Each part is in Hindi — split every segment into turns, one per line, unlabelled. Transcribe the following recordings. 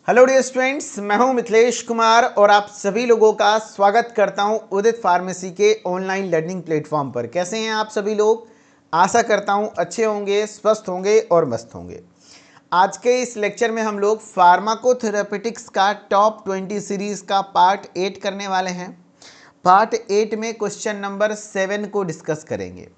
हेलो डियर स्टूडेंट्स, मैं हूं मिथिलेश कुमार और आप सभी लोगों का स्वागत करता हूं उदित फार्मेसी के ऑनलाइन लर्निंग प्लेटफॉर्म पर। कैसे हैं आप सभी लोग? आशा करता हूं अच्छे होंगे, स्वस्थ होंगे और मस्त होंगे। आज के इस लेक्चर में हम लोग फार्माकोथेरेपेटिक्स का टॉप 20 सीरीज का पार्ट 8 करने वाले हैं। पार्ट 8 में क्वेश्चन नंबर 7 को डिस्कस करेंगे।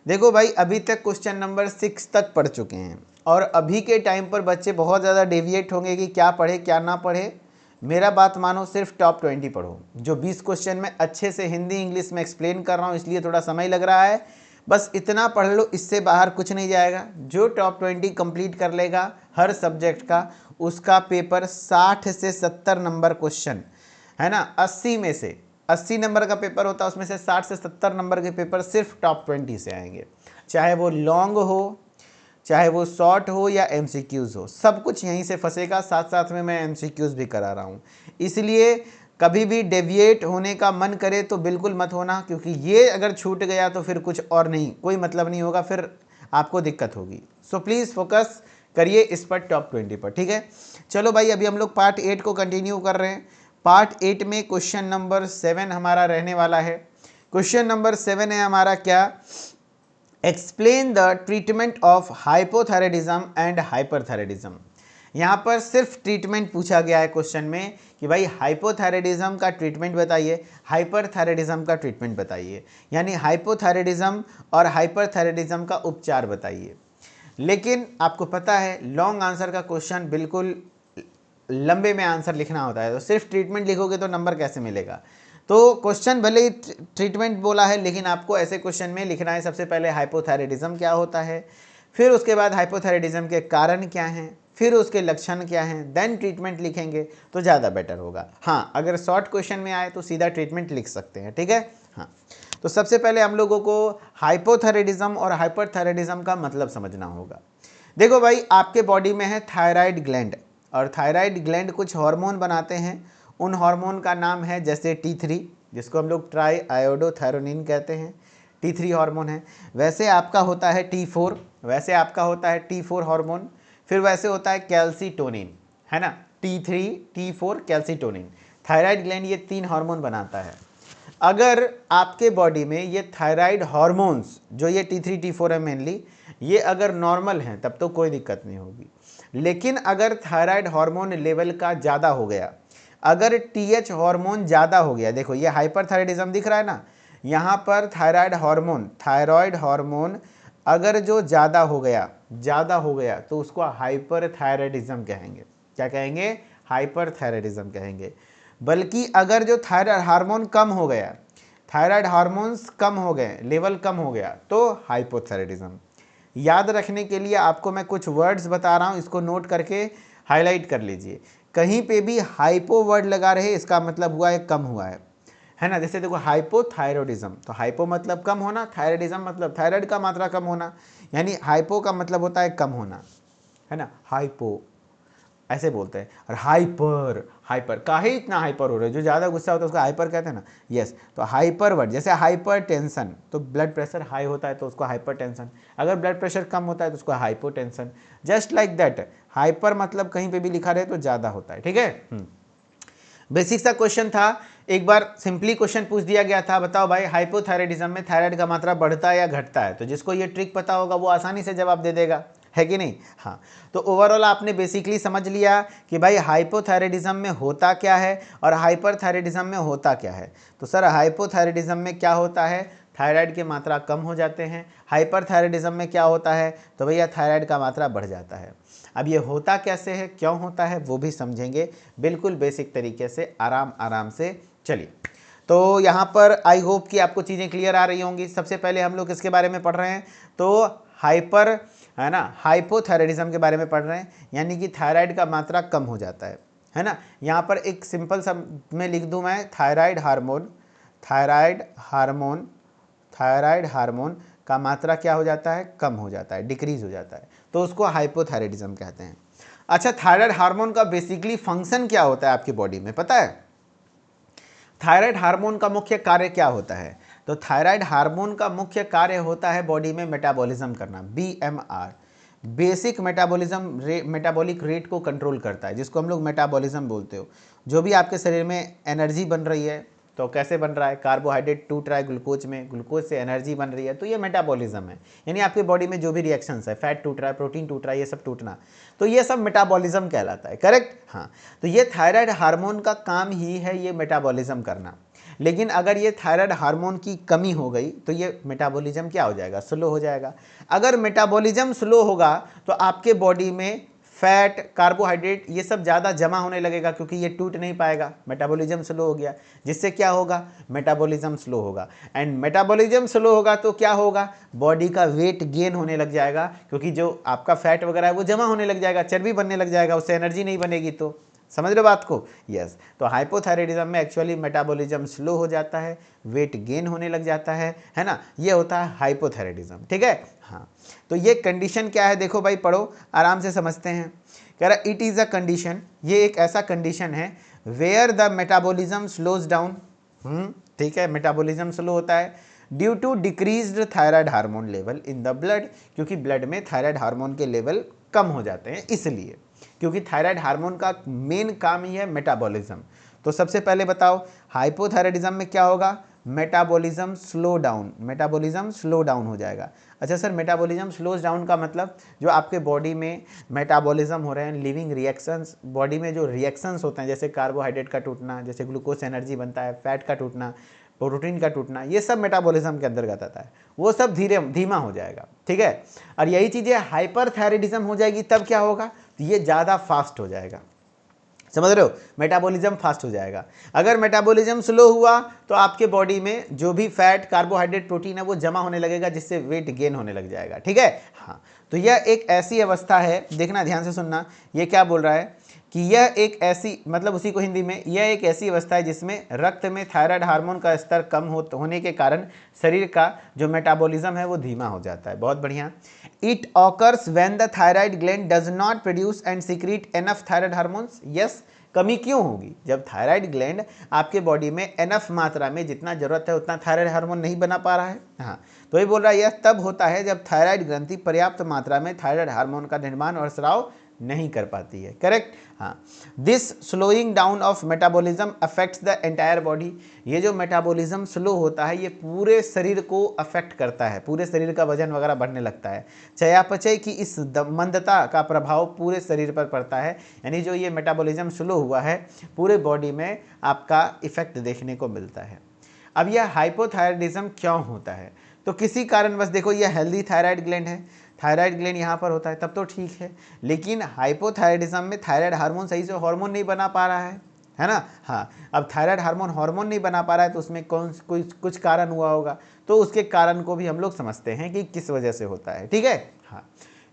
देखो भाई, अभी तक क्वेश्चन नंबर 6 तक पढ़ चुके हैं और अभी के टाइम पर बच्चे बहुत ज़्यादा डेविएट होंगे कि क्या पढ़े क्या ना पढ़े। मेरा बात मानो, सिर्फ टॉप 20 पढ़ो। जो 20 क्वेश्चन में अच्छे से हिंदी इंग्लिश में एक्सप्लेन कर रहा हूँ, इसलिए थोड़ा समय लग रहा है। बस इतना पढ़ लो, इससे बाहर कुछ नहीं जाएगा। जो टॉप 20 कंप्लीट कर लेगा हर सब्जेक्ट का, उसका पेपर 60 से 70 नंबर क्वेश्चन है ना, 80 में से 80 नंबर का पेपर होता है, उसमें से 60 से 70 नंबर के पेपर सिर्फ टॉप 20 से आएंगे। चाहे वो लॉन्ग हो, चाहे वो शॉर्ट हो या एमसीक्यूज़ हो, सब कुछ यहीं से फंसेगा। साथ साथ में मैं एमसीक्यूज़ भी करा रहा हूँ, इसलिए कभी भी डेविएट होने का मन करे तो बिल्कुल मत होना, क्योंकि ये अगर छूट गया तो फिर कुछ और नहीं, कोई मतलब नहीं होगा, फिर आपको दिक्कत होगी। सो प्लीज़ फोकस करिए इस पर, टॉप 20 पर। ठीक है, चलो भाई, अभी हम लोग पार्ट 8 को कंटिन्यू कर रहे हैं। पार्ट 8 में क्वेश्चन नंबर 7 हमारा रहने वाला है। क्वेश्चन नंबर 7 है हमारा क्या, explain the treatment of hypothyroidism and hyperthyroidism. यहाँ पर सिर्फ ट्रीटमेंट पूछा गया है क्वेश्चन में कि भाई हाइपोथायराइडिज्म का ट्रीटमेंट बताइए, हाइपरथायराइडिज्म का ट्रीटमेंट बताइए, यानी हाइपोथायराइडिज्म और हाइपरथायराइडिज्म का उपचार बताइए। लेकिन आपको पता है लॉन्ग आंसर का क्वेश्चन बिल्कुल लंबे में आंसर लिखना होता है, तो सिर्फ ट्रीटमेंट लिखोगे तो नंबर कैसे मिलेगा। तो क्वेश्चन भले ही ट्रीटमेंट बोला है, लेकिन आपको ऐसे क्वेश्चन में लिखना है सबसे पहले हाइपोथायराइडिज्म क्या होता है, फिर उसके बाद हाइपोथायराइडिज्म के कारण क्या हैं, फिर उसके लक्षण क्या हैं, देन ट्रीटमेंट लिखेंगे तो ज़्यादा बेटर होगा। हाँ, अगर शॉर्ट क्वेश्चन में आए तो सीधा ट्रीटमेंट लिख सकते हैं। ठीक है, हाँ। तो सबसे पहले हम लोगों को हाइपोथायराइडिज्म और हाइपरथायराइडिज्म का मतलब समझना होगा। देखो भाई, आपके बॉडी में है थायराइड ग्लैंड, और थायराइड ग्लैंड कुछ हार्मोन बनाते हैं। उन हार्मोन का नाम है जैसे T3, जिसको हम लोग ट्राई आयोडोथायरोनिन कहते हैं, T3 हार्मोन है। वैसे आपका होता है T4, वैसे आपका होता है T4 हार्मोन। फिर वैसे होता है कैल्सीटोनिन, है ना, T3 T4 calcitonin. Thyroid gland ये 3 हार्मोन बनाता है। अगर आपके बॉडी में ये थायराइड हार्मोन्स, जो ये T3 T4 है मेनली, ये अगर नॉर्मल हैं तब तो कोई दिक्कत नहीं होगी। लेकिन अगर थायराइड हार्मोन लेवल का ज़्यादा हो गया, अगर TH हार्मोन ज़्यादा हो गया, देखो ये हाइपरथायराइडिज्म दिख रहा है ना, यहाँ पर थायराइड हार्मोन अगर जो ज़्यादा हो गया तो उसको हाइपरथायराइडिज्म कहेंगे। क्या कहेंगे? हाइपरथायराइडिज्म कहेंगे। बल्कि अगर जो थायराइड हार्मोन कम हो गया, थायराइड हार्मोन्स कम हो गए, लेवल कम हो गया, तो हाइपोथायराइडिज्म। याद रखने के लिए आपको मैं कुछ वर्ड्स बता रहा हूँ, इसको नोट करके हाईलाइट कर लीजिए। कहीं पे भी हाइपो वर्ड लगा रहे, इसका मतलब हुआ है कम हुआ है ना। जैसे देखो हाइपोथायरॉयडिज्म, तो हाइपो मतलब कम होना, थायराइडिज्म मतलब थायराइड का मात्रा कम होना, यानी हाइपो का मतलब होता है कम होना, है ना। हाइपो ऐसे बोलते हैं। और हाइपर, हाइपर काहे इतना हाइपर हो रहे हो, जो ज़्यादा गुस्सा होता है उसको हाइपर कहते हैं ना। यस, तो हाइपर वर्ड, जैसे हाइपर टेंशन, तो ब्लड प्रेशर हाई होता है तो उसको हाइपर टेंशन, अगर ब्लड प्रेशर कम होता है तो उसको hypotension. Just like that, hyper मतलब कहीं पे भी लिखा रहे तो ज़्यादा होता है। ठीक है, बेसिक सा क्वेश्चन था। एक बार सिंपली क्वेश्चन पूछ दिया गया था, बताओ भाई हाइपोथायराइडिज्म में थायराइड का मात्रा बढ़ता है या घटता है। तो जिसको ये ट्रिक पता होगा वो आसानी से जवाब दे देगा, है कि नहीं। हाँ, तो ओवरऑल आपने बेसिकली समझ लिया कि भाई हाइपोथायराइडिज्म में होता क्या है और हाइपरथायराइडिज्म में होता क्या है। तो सर हाइपोथायराइडिज्म में क्या होता है, थायराइड की मात्रा कम हो जाते हैं। हाइपरथायराइडिज्म में क्या होता है, तो भैया थायराइड का मात्रा बढ़ जाता है। अब ये होता कैसे है, क्यों होता है, वो भी समझेंगे बिल्कुल बेसिक तरीके से, आराम आराम से। चलिए, तो यहाँ पर आई होप कि आपको चीज़ें क्लियर आ रही होंगी। सबसे पहले हम लोग किसके बारे में पढ़ रहे हैं, तो हाइपर, है ना, हाइपोथायराइडिज्म के बारे में पढ़ रहे हैं, यानी कि थायराइड का मात्रा कम हो जाता है ना। यहाँ पर एक सिंपल सा में लिख दूँ मैं, thyroid hormone, thyroid hormone, thyroid hormone का मात्रा क्या हो जाता है, कम हो जाता है, डिक्रीज हो जाता है, तो उसको हाइपोथायराइडिज्म कहते हैं। अच्छा, थायराइड हार्मोन का बेसिकली फंक्शन क्या होता है आपकी बॉडी में, पता है? थायराइड हार्मोन का मुख्य कार्य क्या होता है, तो थायराइड हार्मोन का मुख्य कार्य होता है बॉडी में मेटाबॉलिज्म करना, BMR। बेसिक मेटाबॉलिक रेट को कंट्रोल करता है, जिसको हम लोग मेटाबॉलिज्म बोलते हो। जो भी आपके शरीर में एनर्जी बन रही है, तो कैसे बन रहा है, कार्बोहाइड्रेट टूट रहा है ग्लूकोज में, ग्लूकोज से एनर्जी बन रही है, तो ये मेटाबॉलिज्म है। यानी आपके बॉडी में जो भी रिएक्शंस है, फैट टूट रहा है, प्रोटीन टूट रहा है, ये सब टूटना, तो ये सब मेटाबॉलिज्म कहलाता है। करेक्ट, हाँ। तो ये थायराइड हार्मोन का काम ही है ये मेटाबॉलिज्म करना। लेकिन अगर ये थायराइड हार्मोन की कमी हो गई तो ये मेटाबॉलिज्म क्या हो जाएगा, स्लो हो जाएगा। अगर मेटाबॉलिज्म स्लो होगा तो आपके बॉडी में फैट, कार्बोहाइड्रेट, ये सब ज़्यादा जमा होने लगेगा, क्योंकि ये टूट नहीं पाएगा, मेटाबॉलिज्म स्लो हो गया। जिससे क्या होगा, मेटाबॉलिज्म स्लो होगा। एंड मेटाबॉलिज्म स्लो होगा तो क्या होगा, बॉडी का वेट गेन होने लग जाएगा, क्योंकि जो आपका फैट वगैरह है वो जमा होने लग जाएगा, चर्बी बनने लग जाएगा, उससे एनर्जी नहीं बनेगी। तो समझ रहे हो बात को? यस। तो हाइपोथायराइडिज्म में एक्चुअली मेटाबॉलिज्म स्लो हो जाता है, वेट गेन होने लग जाता है ना, ये होता है हाइपोथायराइडिज्म। ठीक है, हाँ। तो ये कंडीशन क्या है, देखो भाई, पढ़ो, आराम से समझते हैं। कह रहा इट इज़ अ कंडीशन, ये एक ऐसा कंडीशन है where the metabolism slows down. ठीक है, मेटाबॉलिज्म स्लो होता है due to decreased thyroid hormone level in the blood, क्योंकि ब्लड में थायराइड हार्मोन के लेवल कम हो जाते हैं, इसलिए। क्योंकि थायराइड हार्मोन का मेन काम ही है मेटाबॉलिज्म। तो सबसे पहले बताओ, हाइपोथायराइडिज्म में क्या होगा, metabolism slow down, metabolism slow down हो जाएगा। अच्छा सर, मेटाबॉलिज्म स्लोज डाउन का मतलब जो आपके बॉडी में मेटाबॉलिज्म हो रहे हैं, लिविंग रिएक्शंस, बॉडी में जो रिएक्शंस होते हैं, जैसे कार्बोहाइड्रेट का टूटना, जैसे ग्लूकोज एनर्जी बनता है, फैट का टूटना, प्रोटीन का टूटना, ये सब मेटाबॉलिज्म के अंतर्गत आता है, वो सब धीमा हो जाएगा। ठीक है, और यही चीज़ें हाइपरथायराइडिज्म हो जाएगी, तब क्या होगा, तो ये ज़्यादा फास्ट हो जाएगा। समझ रहे हो, मेटाबॉलिज्म फास्ट हो जाएगा। अगर मेटाबॉलिज्म स्लो हुआ तो आपके बॉडी में जो भी फैट, कार्बोहाइड्रेट, प्रोटीन है वो जमा होने लगेगा, जिससे वेट गेन होने लग जाएगा। ठीक है, हाँ। तो यह एक ऐसी अवस्था है, देखना ध्यान से सुनना, ये क्या बोल रहा है कि यह एक ऐसी, मतलब उसी को हिंदी में, यह एक ऐसी अवस्था है जिसमें रक्त में थायराइड हार्मोन का स्तर कम होने के कारण शरीर का जो मेटाबॉलिज्म है वो धीमा हो जाता है। बहुत बढ़िया। It occurs when the thyroid gland does not produce and secret enough thyroid hormones. Yes, कमी क्यों होगी, जब थायराइड ग्लैंड आपके बॉडी में एनफ मात्रा में जितना जरूरत है उतना थायराइड हार्मोन नहीं बना पा रहा है। हाँ, तो ये बोल रहा है यह तब होता है जब थायराइड ग्रंथि पर्याप्त मात्रा में थायराइड हार्मोन का निर्माण और स्राव नहीं कर पाती है। करेक्ट, हाँ। This slowing down of metabolism affects the entire body. ये जो मेटाबॉलिज्म स्लो होता है ये पूरे शरीर को अफेक्ट करता है, पूरे शरीर का वजन वगैरह बढ़ने लगता है। चयापचय की इस मंदता का प्रभाव पूरे शरीर पर पड़ता है। यानी जो ये मेटाबॉलिज्म स्लो हुआ है, पूरे बॉडी में आपका इफेक्ट देखने को मिलता है। अब यह हाइपोथायराइडिज्म क्यों होता है, तो किसी कारणवश, देखो यह हेल्दी थायराइड ग्लैंड है, थायराइड ग्लैंड यहाँ पर होता है, तब तो ठीक है। लेकिन हाइपोथायराइडिज्म में थायराइड हार्मोन सही से हार्मोन नहीं बना पा रहा है ना। हाँ, अब थायराइड हार्मोन नहीं बना पा रहा है तो उसमें कुछ कारण हुआ होगा, तो उसके कारण को भी हम लोग समझते हैं कि किस वजह से होता है। ठीक है, हाँ।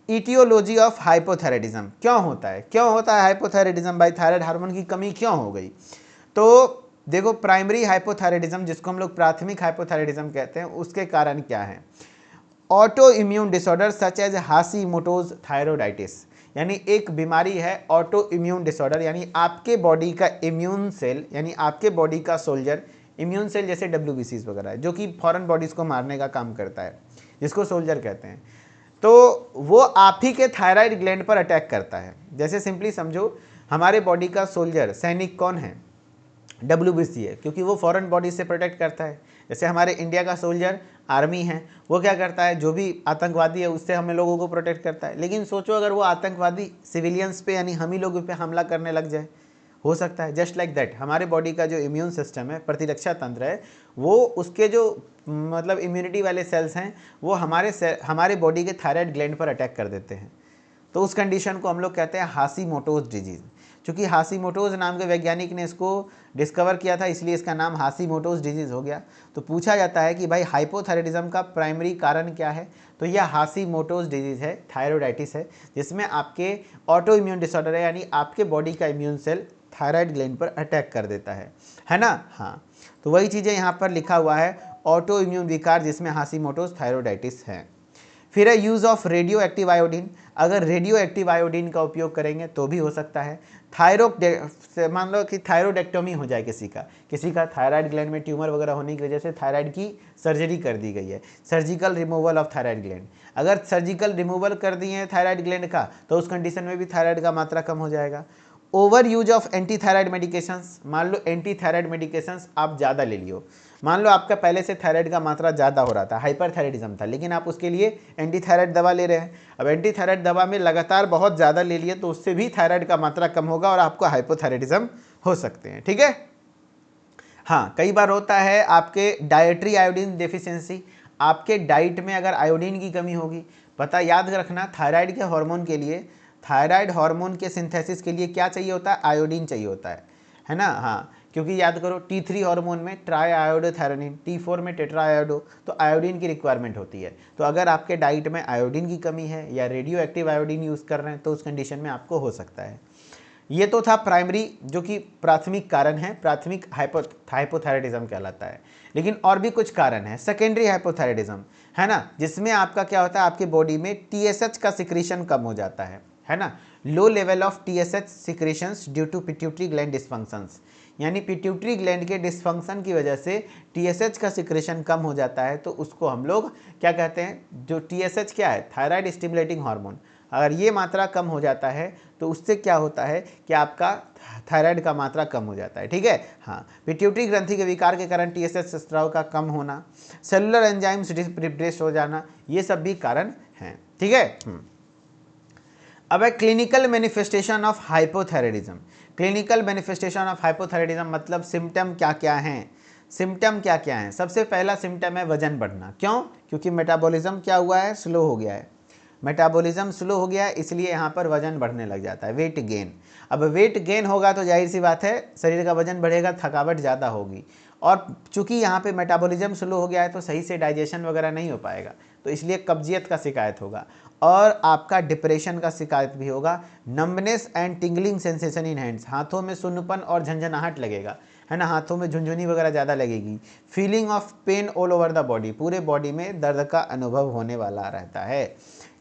इटियोलॉजी ऑफ हाइपोथायराइडिज्म, क्यों होता है हाइपोथायराइडिज्म भाई, थायराइड हार्मोन की कमी क्यों हो गई। तो देखो, प्राइमरी हाइपोथायराइडिज्म, जिसको हम लोग प्राथमिक हाइपोथायराइडिज्म कहते हैं, उसके कारण क्या है, autoimmune disorder such as Hashimoto's thyroiditis. यानी एक बीमारी है ऑटो इम्यून डिसऑर्डर, यानी आपके बॉडी का इम्यून सेल, यानी आपके बॉडी का सोल्जर, इम्यून सेल जैसे WBCs वगैरह है, जो कि फॉरेन बॉडीज को मारने का काम करता है, जिसको सोल्जर कहते हैं, तो वो आप ही के थायराइड ग्लैंड पर अटैक करता है। जैसे सिंपली समझो, हमारे बॉडी का सोल्जर, सैनिक कौन है, WBC है, क्योंकि वो फॉरेन बॉडी से प्रोटेक्ट करता है। जैसे हमारे इंडिया का सोल्जर आर्मी है, वो क्या करता है, जो भी आतंकवादी है उससे हमें लोगों को प्रोटेक्ट करता है। लेकिन सोचो अगर वो आतंकवादी सिविलियंस पे, यानी हम ही लोगों पे हमला करने लग जाए, हो सकता है। जस्ट लाइक दैट हमारे बॉडी का जो इम्यून सिस्टम है, प्रतिरक्षा तंत्र है, वो उसके जो मतलब इम्यूनिटी वाले सेल्स हैं, वो हमारे बॉडी के थायराइड ग्लैंड पर अटैक कर देते हैं। तो उस कंडीशन को हम लोग कहते हैं हाशीमोटोज डिजीज़। चूँकि हाशीमोटोज नाम के वैज्ञानिक ने इसको डिस्कवर किया था, इसलिए इसका नाम हाशीमोटोज डिजीज़ हो गया। तो पूछा जाता है कि भाई हाइपोथायराइडिज्म का प्राइमरी कारण क्या है, तो यह हाशीमोटोज डिजीज़ है, थायरोइडाइटिस है, जिसमें आपके ऑटो इम्यून डिसऑर्डर है, यानी आपके बॉडी का इम्यून सेल थायराइड ग्लैंड पर अटैक कर देता है ना। हाँ, तो वही चीज़ें यहाँ पर लिखा हुआ है, ऑटो इम्यून विकार, जिसमें हाशीमोटोज थायरोइडाइटिस है। फिर है use of radio active iodine. अगर रेडियो एक्टिव आयोडीन का उपयोग करेंगे तो भी हो सकता है। मान लो कि थायरोडेक्टोमी हो जाए किसी का थायराइड ग्लैंड में ट्यूमर वगैरह होने की वजह से थायराइड की सर्जरी कर दी गई है, surgical removal of thyroid gland. अगर सर्जिकल रिमूवल कर दिए हैं थायराइड ग्लैंड का तो उस कंडीशन में भी थायराइड का मात्रा कम हो जाएगा। Over use of anti thyroid medications, मान लो एंटी थायराइड मेडिकेशंस आप ज़्यादा ले लियो, मान लो आपका पहले से थायराइड का मात्रा ज़्यादा हो रहा था, हाइपरथायराइडिज्म था, लेकिन आप उसके लिए एंटी थायराइड दवा ले रहे हैं। अब एंटी थायराइड दवा में लगातार बहुत ज़्यादा ले लिए तो उससे भी थायराइड का मात्रा कम होगा और आपको हाइपोथायराइडिज्म हो सकते हैं। ठीक है, हाँ, कई बार होता है आपके डाइटरी आयोडीन डेफिशिएंसी, आपके डाइट में अगर आयोडीन की कमी होगी। पता याद रखना, थायराइड के हार्मोन के लिए, थायराइड हार्मोन के सिंथेसिस के लिए क्या चाहिए होता है, आयोडीन चाहिए होता है ना। हाँ, क्योंकि याद करो T3 हार्मोन में ट्राई आयोडोथायरोनिन, T4 में टेट्रा आयोडो, तो आयोडीन की रिक्वायरमेंट होती है। तो अगर आपके डाइट में आयोडीन की कमी है या रेडियो एक्टिव आयोडीन यूज़ कर रहे हैं तो उस कंडीशन में आपको हो सकता है। ये तो था प्राइमरी, जो कि प्राथमिक कारण है, प्राथमिक हाइपोथायराइडिज्म कहलाता है। लेकिन और भी कुछ कारण है, सेकेंडरी हाइपोथायराइडिज्म, है ना, जिसमें आपका क्या होता है, आपकी बॉडी में TSH का सिक्रीशन कम हो जाता है ना। Low level of TSH secretions due to pituitary gland dysfunctions, यानी पिट्यूटरी ग्लैंड के डिस्फंक्शन की वजह से TSH का सिक्रेशन कम हो जाता है, तो उसको हम लोग क्या कहते हैं, जो TSH क्या है, थायराइड स्टिमुलेटिंग हार्मोन, अगर ये मात्रा कम हो जाता है तो उससे क्या होता है कि आपका थायराइड का मात्रा कम हो जाता है। ठीक है, हाँ, पिट्यूटरी ग्रंथि के विकार के कारण TSH स्राव का कम होना, सेलुलर एंजाइम्स डिप्रेस हो जाना, ये सब भी कारण हैं। ठीक है, अब है clinical manifestation of hypothyroidism. Clinical manifestation of hypothyroidism मतलब सिम्टम क्या क्या हैं, सिम्टम क्या क्या हैं। सबसे पहला सिम्टम है वजन बढ़ना। क्यों? क्योंकि मेटाबॉलिज्म क्या हुआ है, स्लो हो गया है, मेटाबॉलिज्म स्लो हो गया है, इसलिए यहाँ पर वजन बढ़ने लग जाता है, वेट गेन। अब वेट गेन होगा तो जाहिर सी बात है शरीर का वजन बढ़ेगा, थकावट ज़्यादा होगी, और चूंकि यहाँ पे मेटाबॉलिज्म स्लो हो गया है तो सही से डाइजेशन वगैरह नहीं हो पाएगा, तो इसलिए कब्जियत का शिकायत होगा और आपका डिप्रेशन का शिकायत भी होगा। Numbness and tingling sensation in hands, हाथों में सुन्नपन और झंझनाहट लगेगा, है ना, हाथों में झुंझुनी वगैरह ज़्यादा लगेगी। Feeling of pain all over the body, पूरे बॉडी में दर्द का अनुभव होने वाला रहता है।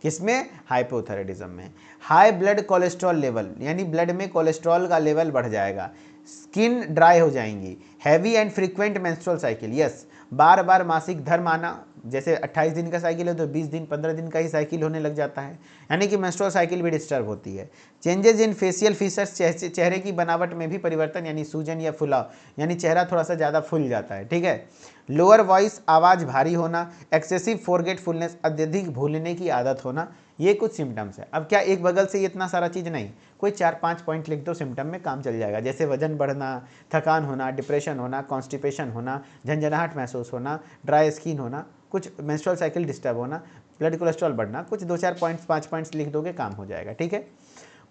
किसमें? हाइपोथायराइडिज्म में। हाई ब्लड कोलेस्ट्रॉल लेवल, यानी ब्लड में कोलेस्ट्रॉल का लेवल बढ़ जाएगा। स्किन ड्राई हो जाएंगी। Heavy and frequent menstrual cycle, yes, बार बार मासिक धर्म आना, जैसे 28 दिन का साइकिल है तो 20 दिन 15 दिन का ही साइकिल होने लग जाता है, यानी कि मेंस्ट्रुअल साइकिल भी डिस्टर्ब होती है। चेंजेस इन फेशियल फीचर्स, चेहरे की बनावट में भी परिवर्तन, यानी सूजन या फुलाव, यानी चेहरा थोड़ा सा ज़्यादा फूल जाता है। ठीक है, लोअर वॉइस, आवाज़ भारी होना, एक्सेसिव फॉरगेटफुलनेस, अत्यधिक भूलने की आदत होना, ये कुछ सिम्टम्स है। अब क्या एक बगल से इतना सारा चीज़ नहीं, कोई 4-5 पॉइंट लिख दो, सिम्टम में काम चल जाएगा। जैसे वजन बढ़ना, थकान होना, डिप्रेशन होना, कॉन्स्टिपेशन होना, झंझनाहट महसूस होना, ड्राई स्किन होना, कुछ मेंस्ट्रुअल साइकिल डिस्टर्ब होना, ब्लड कोलेस्ट्रॉल बढ़ना, कुछ 2-4 पॉइंट्स 5 पॉइंट्स लिख दोगे, काम हो जाएगा। ठीक है,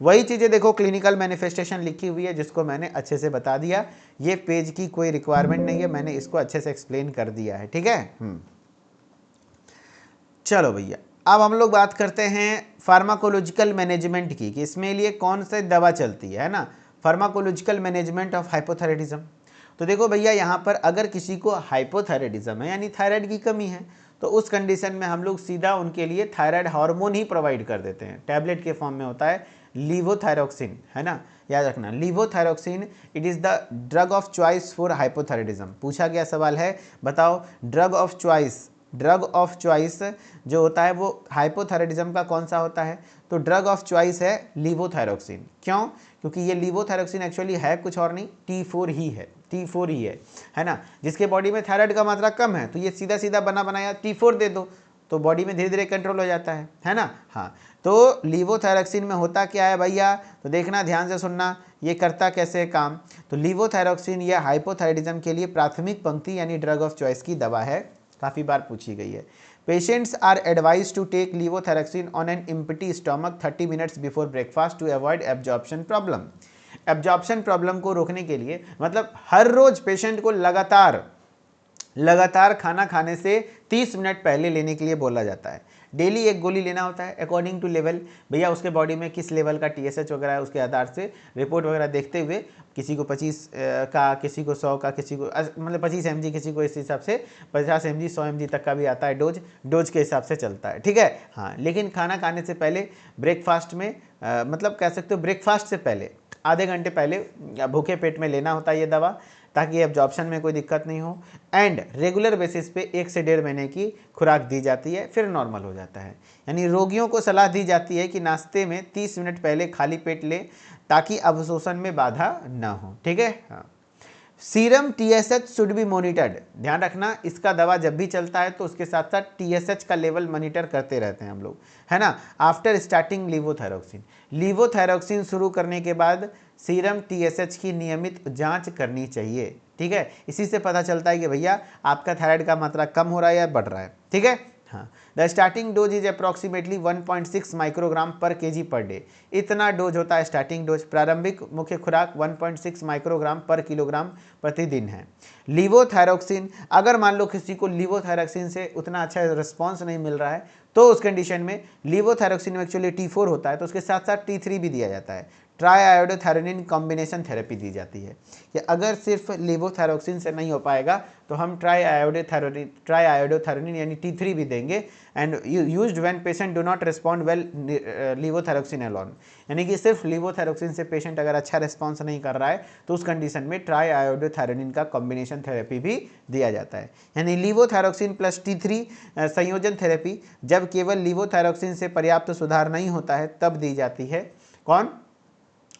वही चीज़ें देखो क्लिनिकल मैनिफेस्टेशन लिखी हुई है, जिसको मैंने अच्छे से बता दिया। ये पेज की कोई रिक्वायरमेंट नहीं है, मैंने इसको अच्छे से एक्सप्लेन कर दिया है। ठीक है, चलो भैया, अब हम लोग बात करते हैं फार्माकोलॉजिकल मैनेजमेंट की, कि इसमें लिए कौन सी दवा चलती है ना, फार्माकोलॉजिकल मैनेजमेंट ऑफ हाइपोथायराइडिज्म। तो देखो भैया, यहाँ पर अगर किसी को हाइपोथायराइडिज्म है, यानी थायराइड की कमी है, तो उस कंडीशन में हम लोग सीधा उनके लिए थायराइड हार्मोन ही प्रोवाइड कर देते हैं, टैबलेट के फॉर्म में होता है लीवोथायरोक्सिन, है ना, याद रखना, levothyroxine, it is the drug of choice for hypothyroidism. पूछा गया सवाल है, बताओ drug of choice, drug of choice जो होता है वो हाइपोथायराइडिज्म का कौन सा होता है, तो ड्रग ऑफ चॉइस है लीवोथायरोक्सिन। क्यों? क्योंकि ये लीवोथायरोक्सिन एक्चुअली है कुछ और नहीं, T4 ही है, T4 ही है ना, जिसके बॉडी में थायराइड का मात्रा कम है, तो ये सीधा सीधा बना बनाया T4 दे दो, तो बॉडी में धीरे धीरे कंट्रोल हो जाता है ना। हाँ, तो लीवोथायरोक्सिन में होता क्या है भैया, तो देखना, ध्यान से सुनना, ये करता कैसे काम। तो लीवोथायरोक्सिन ये हाइपोथायराइडिज्म के लिए प्राथमिक पंक्ति यानी ड्रग ऑफ चॉइस की दवा है, काफ़ी बार पूछी गई है। Patients are advised to take levothyroxine on an empty stomach 30 minutes before breakfast to avoid absorption problem. Absorption problem को रोकने के लिए, मतलब हर रोज पेशेंट को लगातार खाना खाने से 30 मिनट पहले लेने के लिए बोला जाता है। डेली एक गोली लेना होता है अकॉर्डिंग टू लेवल, भैया उसके बॉडी में किस लेवल का TSH वगैरह है उसके आधार से रिपोर्ट वगैरह देखते हुए किसी को 25 का, किसी को 100 का, किसी को मतलब 25 mg, किसी को इस हिसाब से 50 mg 100 mg तक का भी आता है डोज के हिसाब से चलता है, ठीक है। हाँ, लेकिन खाना खाने से पहले ब्रेकफास्ट में मतलब कह सकते हो ब्रेकफास्ट से पहले आधे घंटे पहले भूखे पेट में लेना होता है ये दवा, ताकि एब्जॉर्प्शन में कोई दिक्कत नहीं हो। एंड रेगुलर बेसिस पे 1 से 1.5 महीने की खुराक दी जाती है, फिर नॉर्मल हो जाता है। यानी रोगियों को सलाह दी जाती है कि नाश्ते में 30 मिनट पहले खाली पेट लें ताकि अवशोषण में बाधा ना हो, ठीक है। हाँ, serum TSH should be monitored, ध्यान रखना इसका दवा जब भी चलता है तो उसके साथ साथ TSH का लेवल मॉनिटर करते रहते हैं हम लोग, है ना। आफ्टर स्टार्टिंग लीवोथायरॉक्सिन शुरू करने के बाद सीरम TSH की नियमित जांच करनी चाहिए, ठीक है। इसी से पता चलता है कि भैया आपका थायराइड का मात्रा कम हो रहा है या बढ़ रहा है, ठीक है। हाँ, the starting dose is approximately 1.6 microgram पर kg पर डे, इतना डोज होता है स्टार्टिंग डोज। प्रारंभिक मुख्य खुराक 1.6 माइक्रोग्राम पर किलोग्राम प्रतिदिन है। लीवोथायरॉक्सिन, अगर मान लो किसी को लीवोथायरॉक्सिन से उतना अच्छा रिस्पॉन्स नहीं मिल रहा है तो उस कंडीशन में लीवोथायरॉक्सिन में एक्चुअली T4 होता है तो उसके साथ साथ T3 भी दिया जाता है। ट्राईआयोडोथायरोनिन कॉम्बिनेशन थेरेपी दी जाती है कि अगर सिर्फ लीवोथायरॉक्सिन से नहीं हो पाएगा तो हम ट्राईआयोडोथायरोनिन यानी T3 भी देंगे। And used when patient do not respond well levothyroxine alone, यानी कि सिर्फ लीवोथायरॉक्सिन से पेशेंट अगर अच्छा रिस्पॉन्स नहीं कर रहा है तो उस कंडीशन में ट्राईआयोडोथायरोनिन का कॉम्बिनेशन थेरेपी भी दिया जाता है। यानी लीवोथायरॉक्सिन प्लस T3 संयोजन थेरेपी जब केवल लीवोथायरॉक्सिन से पर्याप्त सुधार नहीं होता है तब दी जाती है। कौन?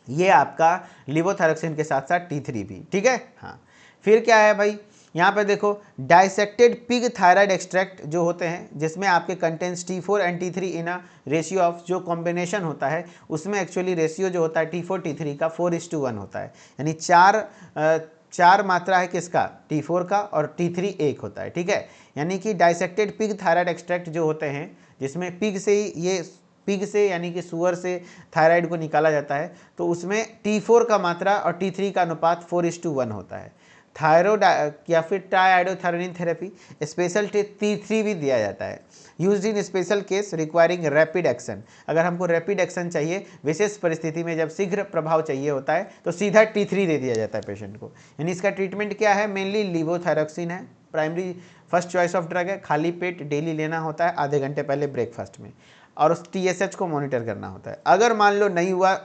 ये आपका लीवोथायरॉक्सिन के साथ साथ T3 भी, ठीक है। हाँ, फिर क्या है भाई, यहाँ पे देखो डाइसेक्टेड पिग थायराइड एक्सट्रैक्ट जो होते हैं जिसमें आपके contents T4 and T3 in a ratio of, जो कॉम्बिनेशन होता है उसमें एक्चुअली रेशियो जो होता है T4 T3 का 4:1 होता है। यानी चार मात्रा है किसका, T4 का, और T3 1 होता है, ठीक है। यानी कि डाइसेक्टेड पिग थायराइड एक्सट्रैक्ट जो होते हैं जिसमें पिग से यानी कि सुअर से थायराइड को निकाला जाता है तो उसमें T4 का मात्रा और T3 का अनुपात 4:1 होता है। थायरोड या फिर ट्राईआयोडोथायरोनिन थेरेपी स्पेशल T3 भी दिया जाता है। Used in special case requiring rapid action, अगर हमको रैपिड एक्शन चाहिए, विशेष परिस्थिति में जब शीघ्र प्रभाव चाहिए होता है तो सीधा T3 दे दिया जाता है पेशेंट को। यानी इसका ट्रीटमेंट क्या है, मेनली लीवोथायरॉक्सिन है, primary first choice of drug है, खाली पेट डेली लेना होता है आधे घंटे पहले ब्रेकफास्ट में, और उस TSH को मॉनिटर करना होता है। अगर मान लो नहीं हुआ,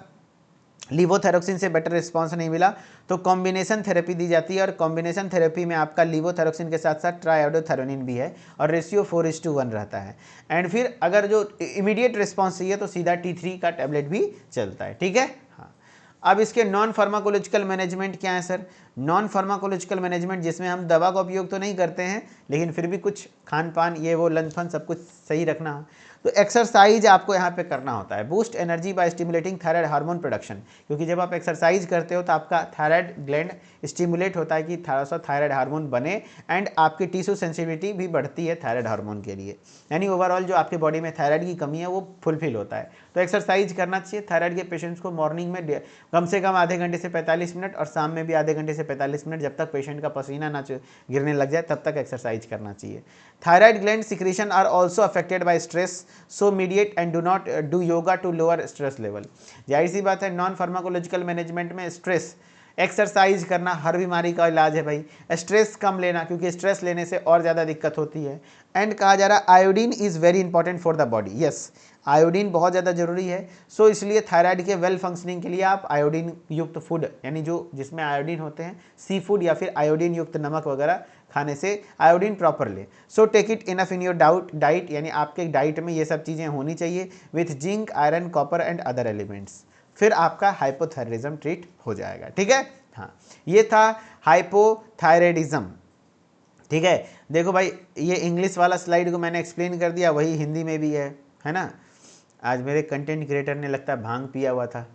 लीवोथायरॉक्सिन से बेटर रिस्पांस नहीं मिला तो कॉम्बिनेशन थेरेपी दी जाती है, और कॉम्बिनेशन थेरेपी में आपका लीवोथायरॉक्सिन के साथ साथ ट्राईआयोडोथायरोनिन भी है और रेशियो 4:1 रहता है। एंड फिर अगर जो इमीडिएट रिस्पांस चाहिए तो सीधा T3 का टैबलेट भी चलता है, ठीक है। हाँ, अब इसके नॉन फार्माकोलॉजिकल मैनेजमेंट क्या है सर? नॉन फार्माकोलॉजिकल मैनेजमेंट जिसमें हम दवा का उपयोग तो नहीं करते हैं लेकिन फिर भी कुछ खान पान ये वो लंच फन सब कुछ सही रखना हो तो एक्सरसाइज आपको यहाँ पे करना होता है। Boost energy by stimulating thyroid hormone production, क्योंकि जब आप एक्सरसाइज करते हो तो आपका थायराइड ग्लैंड स्टिमुलेट होता है कि थोड़ा सा थायराइड हार्मोन बने, एंड आपकी टिश्यू सेंसिटिविटी भी बढ़ती है थायराइड हार्मोन के लिए, यानी ओवरऑल जो आपके बॉडी में थायराइड की कमी है वो फुलफिल होता है। तो एक्सरसाइज करना चाहिए थायराइड के पेशेंट्स को मॉर्निंग में कम से कम आधे घंटे से 45 मिनट और शाम में भी आधे घंटे से 45 मिनट, जब तक पेशेंट का पसीना ना गिरने लग जाए तब तक एक्सरसाइज करना चाहिए। Thyroid gland secretion are also affected by stress, so meditate and do not do yoga to lower stress level. जाहिर सी बात है, नॉन फार्माकोलॉजिकल मैनेजमेंट में स्ट्रेस, एक्सरसाइज करना हर बीमारी का इलाज है भाई, स्ट्रेस कम लेना क्योंकि स्ट्रेस लेने से और ज़्यादा दिक्कत होती है। एंड कहा जा रहा iodine is very important for the body, yes iodine बहुत ज़्यादा जरूरी है। सो इसलिए थायराइड के वेल फंक्शनिंग के लिए आप आयोडीन युक्त फूड, यानी जो जिसमें आयोडीन होते हैं, सी फूड या फिर आयोडीन युक्त नमक वगैरह खाने से आयोडीन प्रॉपर ले। So take it enough in your diet, यानी आपके डाइट में ये सब चीज़ें होनी चाहिए with zinc, iron, copper and other elements, फिर आपका हाइपोथायरिज्म ट्रीट हो जाएगा, ठीक है। हाँ, ये था हाइपोथायराइडिज्म, ठीक है। देखो भाई, ये इंग्लिश वाला स्लाइड को मैंने एक्सप्लेन कर दिया, वही हिंदी में भी है ना। आज मेरे कंटेंट क्रिएटर ने लगता है भांग पिया हुआ था।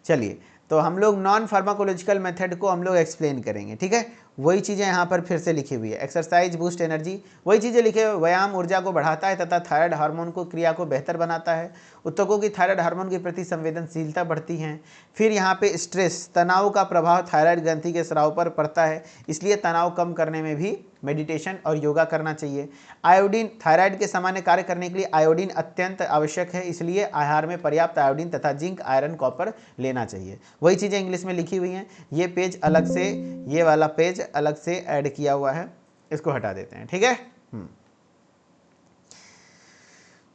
चलिए, तो हम लोग नॉन फार्माकोलॉजिकल मेथड को हम लोग एक्सप्लेन करेंगे, ठीक है। वही चीज़ें यहाँ पर फिर से लिखी हुई है, एक्सरसाइज बूस्ट एनर्जी, वही चीज़ें लिखे हुए, व्यायाम ऊर्जा को बढ़ाता है तथा थायराइड हार्मोन को क्रिया को बेहतर बनाता है, उत्तकों की थायराइड हार्मोन के प्रति संवेदनशीलता बढ़ती है। फिर यहाँ पे स्ट्रेस, तनाव का प्रभाव थायराइड ग्रंथि के स्राव पर पड़ता है, इसलिए तनाव कम करने में भी मेडिटेशन और योगा करना चाहिए। आयोडीन, थायराइड के सामान्य कार्य करने के लिए आयोडीन अत्यंत आवश्यक है, इसलिए आहार में पर्याप्त आयोडीन तथा जिंक, आयरन, कॉपर लेना चाहिए। वही चीज़ें इंग्लिश में लिखी हुई हैं, ये पेज अलग से, ये वाला पेज अलग से ऐड किया हुआ है, इसको हटा देते हैं, ठीक है।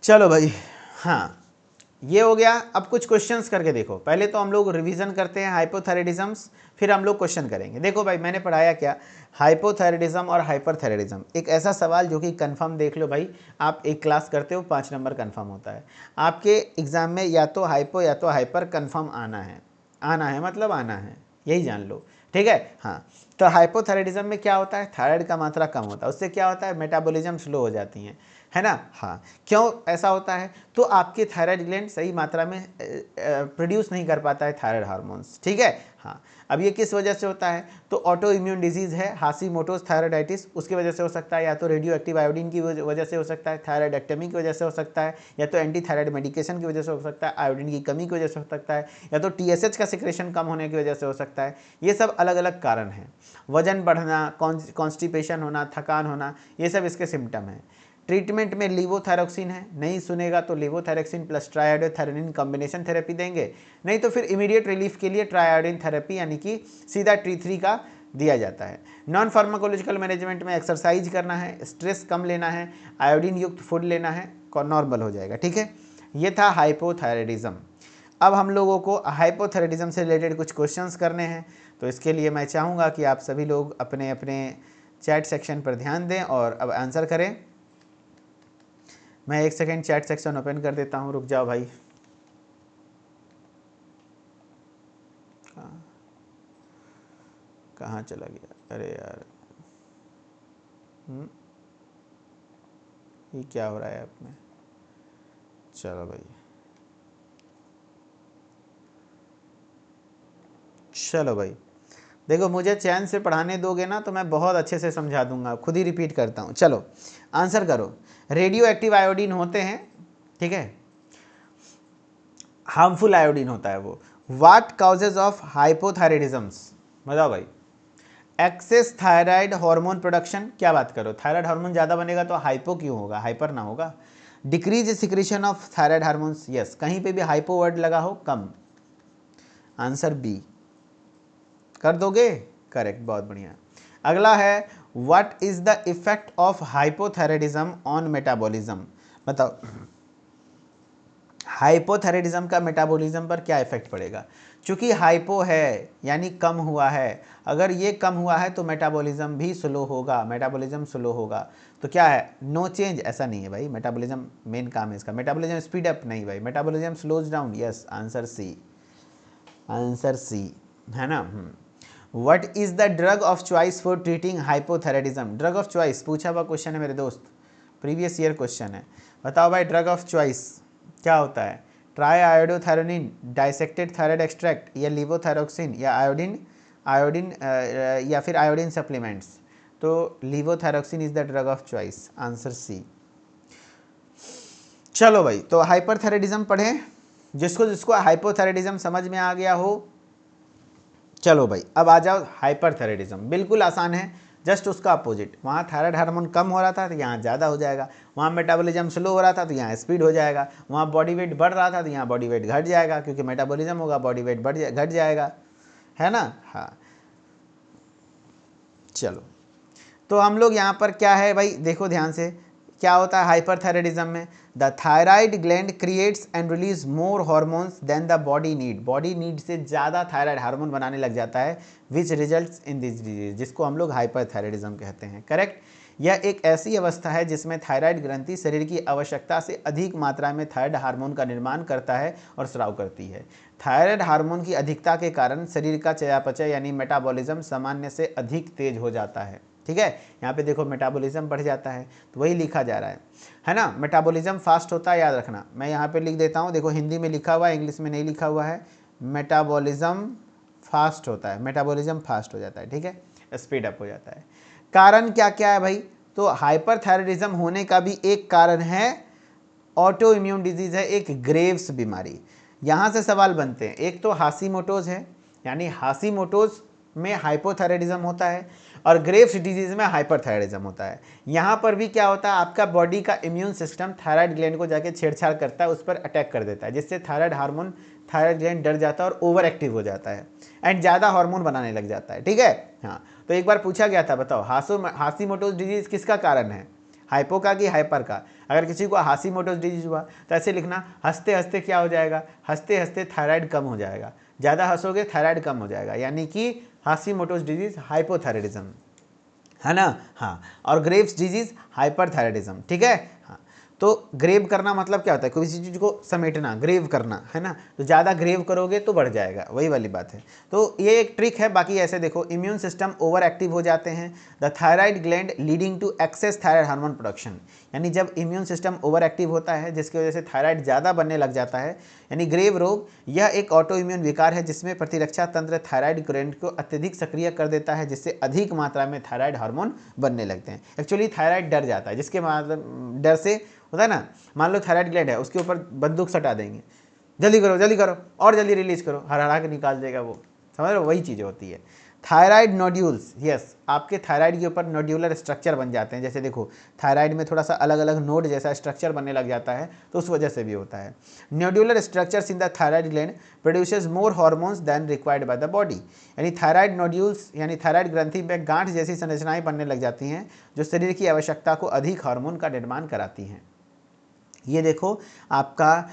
चलो भाई, हाँ ये हो गया। अब कुछ क्वेश्चंस करके देखो। पहले तो हम लोग रिवीजन करते हैं हाइपोथायराइडिज्म्स, फिर हम लोग क्वेश्चन करेंगे। देखो भाई, मैंने पढ़ाया क्या, हाइपोथायराइडिज्म और हाइपरथायराइडिज्म। एक ऐसा सवाल जो कि कंफर्म, देख लो भाई, आप एक क्लास करते हो 5 नंबर कंफर्म होता है आपके एग्जाम में, या तो हाइपो या तो हाइपर कंफर्म आना है मतलब आना है, यही जान लो, ठीक है। हाँ, तो हाइपोथायराइडिज्म में क्या होता है, थायराइड का मात्रा कम होता है, उससे क्या होता है, मेटाबॉलिज्म स्लो हो जाती है ना। हाँ, क्यों ऐसा होता है, तो आपके थायराइड ग्लैंड सही मात्रा में प्रोड्यूस नहीं कर पाता है थायराइड हार्मोन्स, ठीक है। हाँ, अब ये किस वजह से होता है, तो ऑटो इम्यून डिजीज है हाशीमोटोज थायराइडाइटिस, उसकी वजह से हो सकता है, या तो रेडियो एक्टिव आयोडीन की वजह से हो सकता है, थायराइडेक्टमी की वजह से हो सकता है, या तो एंटी थायराइड मेडिकेशन की वजह से हो सकता है, आयोडीन की कमी की वजह से हो सकता है, या तो TSH का सिक्रेशन कम होने की वजह से हो सकता है। ये सब अलग अलग कारण हैं। वजन बढ़ना, कॉन्स्टिपेशन होना, थकान होना, ये सब इसके सिम्टम हैं। ट्रीटमेंट में लीवोथायरोक्सिन है, नहीं सुनेगा तो लीवोथायरोक्सिन प्लस ट्राइआयोडोथेरेनिन कॉम्बिनेशन थेरेपी देंगे, नहीं तो फिर इमीडिएट रिलीफ के लिए ट्राइआयोडीन थेरेपी यानी कि सीधा T3 का दिया जाता है। नॉन फार्माकोलॉजिकल मैनेजमेंट में एक्सरसाइज करना है, स्ट्रेस कम लेना है, आयोडीन युक्त फूड लेना है, नॉर्मल हो जाएगा, ठीक है। ये था हाइपोथायराइडिज्म। अब हम लोगों को हाइपोथायराइडिज्म से रिलेटेड कुछ क्वेश्चंस करने हैं, तो इसके लिए मैं चाहूँगा कि आप सभी लोग अपने अपने चैट सेक्शन पर ध्यान दें और अब आंसर करें। मैं 1 सेकेंड चैट सेक्शन ओपन कर देता हूँ, रुक जाओ भाई। कहाँ चला गया, अरे यार, ये क्या हो रहा है ऐप में। चलो भाई, चलो भाई, देखो मुझे चैन से पढ़ाने दोगे ना तो मैं बहुत अच्छे से समझा दूंगा, खुद ही रिपीट करता हूँ। चलो आंसर करो। रेडियो एक्टिव आयोडीन होते हैं, ठीक है, हार्मफुल आयोडीन होता है वो। व्हाट काउजेज ऑफ हाइपोथायराइडिज्म्स, बताओ भाई। एक्सेस थायराइड हार्मोन प्रोडक्शन, क्या बात करो, थायराइड हार्मोन ज़्यादा बनेगा तो हाइपो क्यों होगा, हाइपर ना होगा। Decrease secretion of thyroid hormones, yes, कहीं पे भी हाइपो वर्ड लगा हो, कम। आंसर बी कर दोगे, करेक्ट, बहुत बढ़िया। अगला है, what is the effect of hypothyroidism on metabolism, बताओ हाइपोथायराइडिज्म का मेटाबॉलिज्म पर क्या इफेक्ट पड़ेगा। चूंकि हाइपो है यानी कम हुआ है, अगर ये कम हुआ है तो मेटाबॉलिज्म भी स्लो होगा, मेटाबॉलिज्म स्लो होगा। तो क्या है, नो चेंज, ऐसा नहीं है भाई, मेटाबॉलिज्म मेन काम है इसका, मेटाबॉलिज्म स्पीड अप नहीं भाई, metabolism slows down, yes, answer C, answer C, है ना। What is the drug of choice for treating hypothyroidism, drug of choice पूछा हुआ क्वेश्चन है मेरे दोस्त, प्रीवियस ईयर क्वेश्चन है। बताओ भाई, ड्रग ऑफ चॉइस क्या होता है, try iodothyronine, dissected thyroid extract, या लीवोथायरोक्सिन, या आयोडीन, आयोडीन या फिर आयोडीन सप्लीमेंट्स। तो levothyroxine is the drug of choice, answer C. चलो भाई, तो हाइपरथायराइडिज्म पढ़ें, जिसको जिसको हाइपोथायराइडिज्म समझ में आ गया हो। चलो भाई, अब आ जाओ हाइपरथायराइडिज्म, बिल्कुल आसान है, जस्ट उसका अपोजिट। वहाँ थायराइड हार्मोन कम हो रहा था तो यहाँ ज़्यादा हो जाएगा, वहाँ मेटाबॉलिज्म स्लो हो रहा था तो यहाँ स्पीड हो जाएगा, वहाँ बॉडी वेट बढ़ रहा था तो यहाँ बॉडी वेट घट जाएगा, क्योंकि मेटाबॉलिज्म होगा, बॉडी वेट घट जाएगा, है ना। हाँ, चलो, तो हम लोग यहाँ पर क्या है भाई, देखो ध्यान से, क्या होता है हाइपरथायराइडिज्म में, the thyroid gland creates and release more hormones than the body need, body need से ज़्यादा थायराइड हार्मोन बनाने लग जाता है, which results in this disease, जिसको हम लोग हाइपरथायराइडिज्म कहते हैं, करेक्ट। यह एक ऐसी अवस्था है जिसमें थायराइड ग्रंथि शरीर की आवश्यकता से अधिक मात्रा में थायराइड हार्मोन का निर्माण करता है और स्राव करती है। थायराइड हार्मोन की अधिकता के कारण शरीर का चयापचय यानी मेटाबॉलिज्म सामान्य से अधिक तेज हो जाता है, ठीक है। यहाँ पे देखो मेटाबॉलिज्म बढ़ जाता है, तो वही लिखा जा रहा है ना। मेटाबॉलिज्म फास्ट होता है, याद रखना, मैं यहाँ पे लिख देता हूँ, देखो हिंदी में लिखा हुआ है, इंग्लिश में नहीं लिखा हुआ है। मेटाबॉलिज्म फास्ट होता है, मेटाबॉलिज्म फास्ट हो जाता है, ठीक है, स्पीड अप हो जाता है। कारण क्या क्या है भाई, तो हाइपरथायराइडिज्म होने का भी एक कारण है ऑटो इम्यून डिजीज है, एक ग्रेव्स बीमारी। यहाँ से सवाल बनते हैं, एक तो हाशीमोटोज है, यानी हाशीमोटोज में हाइपोथायराइडिज्म होता है और ग्रेव्स डिजीज में हाइपरथायराइडिज्म होता है। यहाँ पर भी क्या होता है, आपका बॉडी का इम्यून सिस्टम थायराइड ग्लैंड को जाके छेड़छाड़ करता है, उस पर अटैक कर देता है, जिससे थायराइड हार्मोन, थायराइड ग्लैंड डर जाता है और ओवर एक्टिव हो जाता है एंड ज़्यादा हार्मोन बनाने लग जाता है। ठीक है, हाँ। तो एक बार पूछा गया था, बताओ हाशीमोटोज डिजीज किसका कारण है, हाइपो का कि हाइपर का? अगर किसी को हाशीमोटोज डिजीज हुआ तो ऐसे लिखना, हंसते हंसते क्या हो जाएगा, हंसते हंसते थायराइड कम हो जाएगा, ज़्यादा हंसोगे थायराइड कम हो जाएगा, यानी कि हाशीमोटोज डिजीज हाइपोथायराइडिज्म, है ना। हाँ, और ग्रेव्स डिजीज हाइपरथायराइडिज्म। ठीक है, हाँ। तो ग्रेव करना मतलब क्या होता है, किसी चीज़ को समेटना, ग्रेव करना, है ना। तो ज़्यादा ग्रेव करोगे तो बढ़ जाएगा, वही वाली बात है। तो ये एक ट्रिक है। बाकी ऐसे देखो, इम्यून सिस्टम ओवर एक्टिव हो जाते हैं, the thyroid gland leading to excess thyroid hormone production, यानी जब इम्यून सिस्टम ओवर एक्टिव होता है जिसकी वजह से थायराइड ज़्यादा बनने लग जाता है, यानी ग्रेव रोग। यह एक ऑटो इम्यून विकार है जिसमें प्रतिरक्षा तंत्र थायराइड ग्लैंड को अत्यधिक सक्रिय कर देता है, जिससे अधिक मात्रा में थायराइड हार्मोन बनने लगते हैं। एक्चुअली थायराइड डर जाता है, जिसके डर से होता है ना, मान लो थायराइड ग्लैंड है, उसके ऊपर बंदूक सटा देंगे, जल्दी करो जल्दी करो और जल्दी रिलीज करो, हरा के निकाल देगा वो, समझ रहे हो, वही चीज़ होती है। थायराइड नोड्यूल्स, यस, आपके थायराइड के ऊपर नोड्यूलर स्ट्रक्चर बन जाते हैं। जैसे देखो, थायराइड में थोड़ा सा अलग अलग नोड जैसा स्ट्रक्चर बनने लग जाता है, तो उस वजह से भी होता है। Nodular structures in the thyroid gland produces more hormones than required by the body, यानी थायराइड नोड्यूल्स यानी थायराइड ग्रंथि में गांठ जैसी संरचनाएं बनने लग जाती हैं जो शरीर की आवश्यकता को अधिक हार्मोन का निर्माण कराती हैं। ये देखो, आपका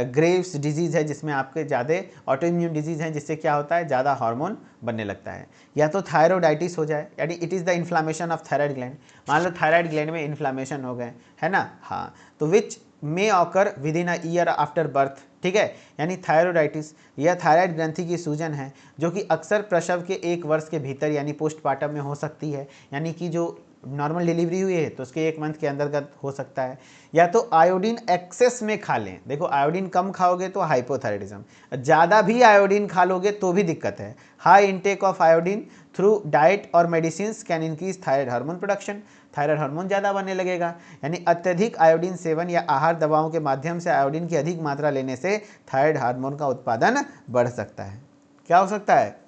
ग्रेव्स डिजीज़ है जिसमें आपके ज़्यादा ऑटो इम्यून डिजीज़ है, जिससे क्या होता है, ज़्यादा हार्मोन बनने लगता है। या तो थायरोडाइटिस हो जाए, यानी it is the inflammation of thyroid gland, मान लो थायराइड ग्लैंड में इन्फ्लामेशन हो गए, है ना, हाँ, तो which may occur within a year after birth. ठीक है, यानी थायरोडाइटिस यह थायराइड ग्रंथि की सूजन है जो कि अक्सर प्रसव के 1 वर्ष के भीतर यानी पोस्टपार्टम में हो सकती है, यानी कि जो नॉर्मल डिलीवरी हुई है तो उसके 1 मंथ के अंतर्गत हो सकता है। या तो आयोडीन एक्सेस में खा लें, देखो आयोडीन कम खाओगे तो हाइपोथायराइडिज्म, ज़्यादा भी आयोडीन खा लोगे तो भी दिक्कत है। High intake of iodine through diet और medicine can increase thyroid hormone production, thyroid hormone ज़्यादा बनने लगेगा, यानी अत्यधिक आयोडीन सेवन या आहार दवाओं के माध्यम से आयोडीन की अधिक मात्रा लेने से थायराइड हार्मोन का उत्पादन बढ़ सकता है। क्या हो सकता है?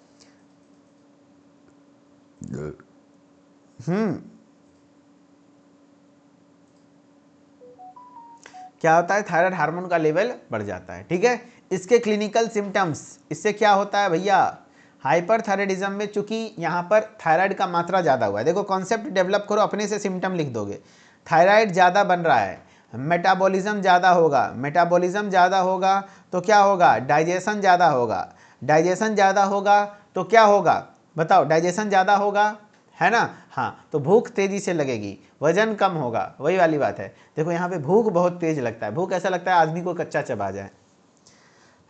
क्या होता है, थायराइड हार्मोन का लेवल बढ़ जाता है। ठीक है, इसके क्लिनिकल सिम्टम्स, इससे क्या होता है भैया, हाइपरथायराइडिज्म में चूंकि यहाँ पर थायराइड का मात्रा ज़्यादा हुआ है, देखो कॉन्सेप्ट डेवलप करो, अपने से सिम्टम लिख दोगे। थायराइड ज़्यादा बन रहा है, मेटाबॉलिज्म ज़्यादा होगा, मेटाबॉलिज्म ज़्यादा होगा तो क्या होगा, डाइजेशन ज़्यादा होगा, डाइजेशन ज़्यादा होगा तो क्या होगा, बताओ, डाइजेशन ज़्यादा होगा, है ना, हाँ, तो भूख तेजी से लगेगी, वजन कम होगा, वही वाली बात है। देखो यहाँ पे भूख बहुत तेज लगता है, भूख ऐसा लगता है आदमी को कच्चा चबा जाए,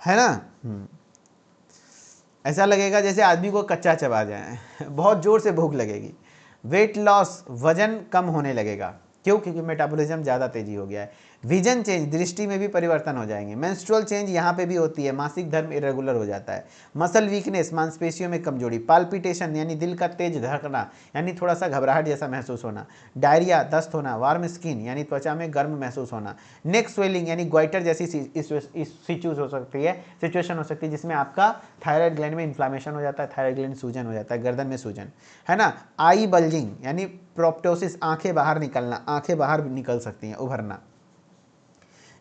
है ना, ऐसा लगेगा जैसे आदमी को कच्चा चबा जाए बहुत जोर से भूख लगेगी। वेट लॉस, वजन कम होने लगेगा, क्यों, क्योंकि मेटाबॉलिज्म ज़्यादा तेजी हो गया है। विजन चेंज, दृष्टि में भी परिवर्तन हो जाएंगे। मेंस्ट्रुअल चेंज यहाँ पे भी होती है, मासिक धर्म इरेगुलर हो जाता है। मसल वीकनेस, मांसपेशियों में कमजोरी। पाल्पिटेशन यानी दिल का तेज धड़कना, यानी थोड़ा सा घबराहट जैसा महसूस होना। डायरिया, दस्त होना। वार्म स्किन यानी त्वचा में गर्म महसूस होना। नेक स्वेलिंग यानी ग्वाइटर जैसी सिचुएशन हो सकती है जिसमें आपका थायराइड ग्लैंड में इन्फ्लामेशन हो जाता है, थायराइड ग्लैंड सूजन हो जाता है, गर्दन में सूजन, है ना। आई बल्जिंग यानी प्रोप्टोसिस, आंखें बाहर निकलना, आंखें बाहर निकल सकती हैं, उभरना,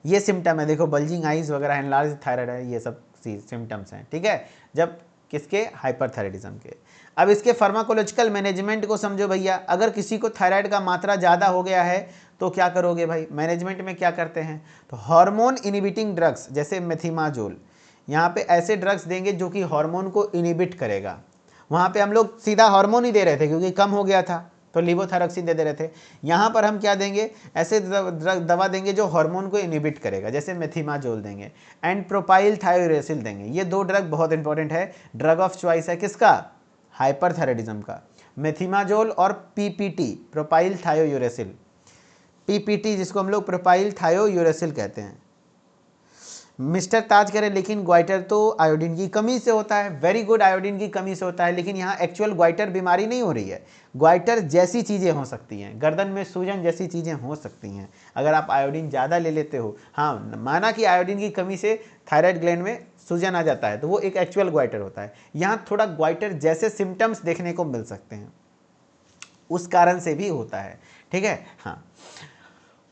ये सिम्टम है। देखो बल्जिंग आइज वगैरह, एनलार्ज थायराइड है, ये सब सिम्टम्स हैं। ठीक है, जब किसके, हाइपरथायराइडिज्म के। अब इसके फार्माकोलॉजिकल मैनेजमेंट को समझो भैया। अगर किसी को थायराइड का मात्रा ज़्यादा हो गया है तो क्या करोगे भाई, मैनेजमेंट में क्या करते हैं, तो हार्मोन इनिबिटिंग ड्रग्स जैसे मेथिमाजोल, यहाँ पे ऐसे ड्रग्स देंगे जो कि हार्मोन को इनिबिट करेगा। वहाँ पे हम लोग सीधा हार्मोन ही दे रहे थे क्योंकि कम हो गया था तो लिवोथायरॉक्सिन दे रहे थे। यहाँ पर हम क्या देंगे, ऐसे दवा देंगे जो हार्मोन को इनिबिट करेगा, जैसे मेथिमाजोल देंगे, एंड प्रोपाइल थायोरेसिल देंगे। ये 2 ड्रग बहुत इंपॉर्टेंट है, ड्रग ऑफ चॉइस है किसका, हाइपरथायराइडिज्म का, मेथिमाजोल और पीपीटी, प्रोपाइल थायोयूरेसिल। पीपीटी जिसको हम लोग प्रोपाइल थायोयूरेसिल कहते हैं, मिस्टर ताज कह रहे लेकिन ग्वाइटर तो आयोडीन की कमी से होता है। वेरी गुड, आयोडीन की कमी से होता है, लेकिन यहाँ एक्चुअल ग्वाइटर बीमारी नहीं हो रही है, ग्वाइटर जैसी चीज़ें हो सकती हैं, गर्दन में सूजन जैसी चीज़ें हो सकती हैं अगर आप आयोडीन ज़्यादा ले लेते हो। हाँ, माना कि आयोडीन की कमी से थायराइड ग्लैंड में सूजन आ जाता है तो वो एक एक्चुअल ग्वाइटर होता है। यहाँ थोड़ा ग्वाइटर जैसे सिम्टम्स देखने को मिल सकते हैं, उस कारण से भी होता है। ठीक है, हाँ।